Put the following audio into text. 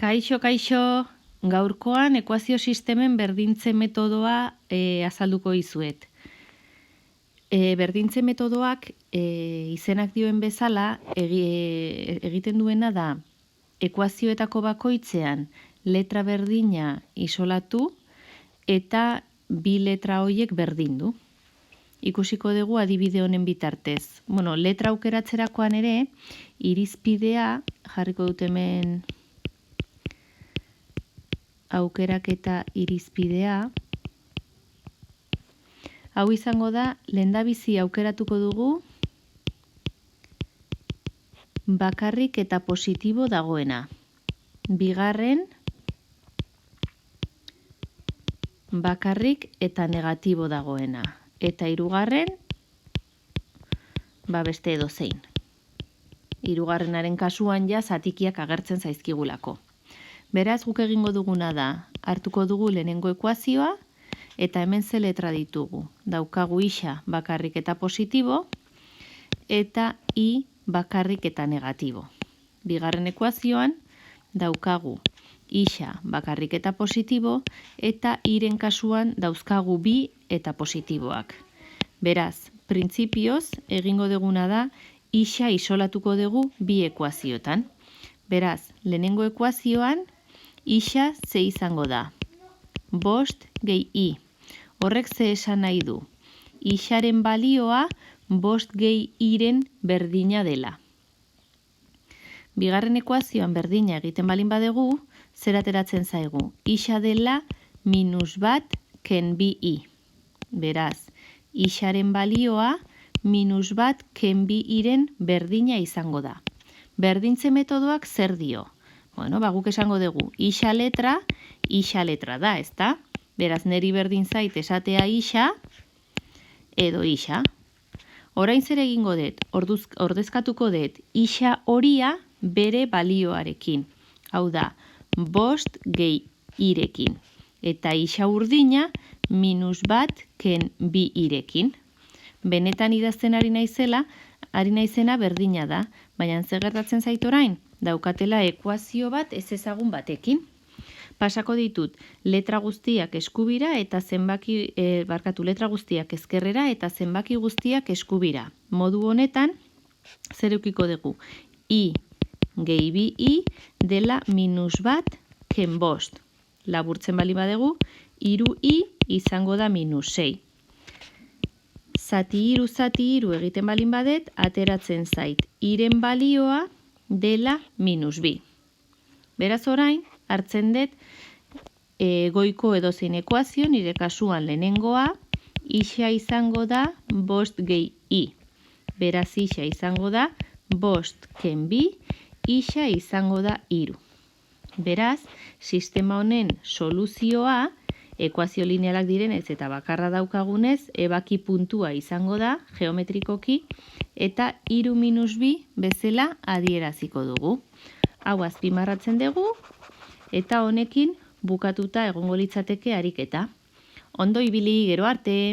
Kaixo, gaurkoan ekuazio sistemen berdintze metodoa azalduko dizuet. Berdintze metodoak izenak dioen bezala egiten duena da ekuazioetako bakoitzean letra berdina isolatu eta bi letra horiek berdindu. Ikusiko dugu adibide honen bitartez. Letra aukeratzerakoan ere, irizpidea, jarriko dut hemen aukeraketa irizpidea. Hau izango da, lehendabizi aukeratuko dugu bakarrik eta positibo dagoena. Bigarren, bakarrik eta negatibo dagoena. Eta hirugarren, beste edozein. Hirugarrenaren kasuan ja zatikiak agertzen zaizkigulako. Beraz, guk egingo duguna da, hartuko dugu lehenengo ekuazioa, eta hemen ze letra ditugu. Daukagu isa bakarrik eta positibo, eta i bakarrik eta negatibo. Bigarren ekuazioan, daukagu isa bakarrik eta positibo, eta iren kasuan dauzkagu bi eta positiboak. Beraz, printzipioz, egingo duguna da, isa isolatuko dugu bi ekuazioetan. Beraz, lehenengo ekuazioan, isa ze izango da. 5 gehi i. Horrek ze esan nahi du. Isaren balioa 5 gehi iren berdina dela. Bigarren ekuazioan berdina egiten balin badegu, zer ateratzen zaigu. Isa dela -1 ken 2i. Beraz, isaren balioa -1 ken 2iren berdina izango da. Berdintze metodoak zer dio? Guk esango dugu, isa letra da, ezta? Beraz, neri berdin zait esatea isa edo isa. Orain zer egingo dut, ordezkatuko dut isa horia bere balioarekin. Hau da, 5 gehi irekin. Eta isa urdina -1 ken 2irekin. Benetan idazten ari naizena berdina da, baina zer gertatzen zait orain? Daukatela ekuazio bat ez ezagun batekin. Pasako ditut letra guztiak eskubira eta letra guztiak ezkerrera eta zenbaki guztiak eskubira. Modu honetan, zer eukiko dugu? I gehi 2i dela -1 ken 5. Laburtzen bali badegu, 3i izango da -6. Zati hiru egiten balin badet, ateratzen zait. Iren balioa dela -2. Beraz orain, hartzen dut goiko edozein ekuazio, nire kasuan lehenengoa, isa izango da 5 gehi i. Beraz, isa izango da 5 ken 2, isa izango da 3. Beraz, sistema honen soluzioa, ekuazio linealak direnez eta bakarra daukagunez, ebaki puntua izango da, geometrikoki, eta 3 - 2 bezala adieraziko dugu. Hau azpimarratzen dugu, eta honekin bukatuta egongo litzateke ariketa. Ondo ibili, gero arte!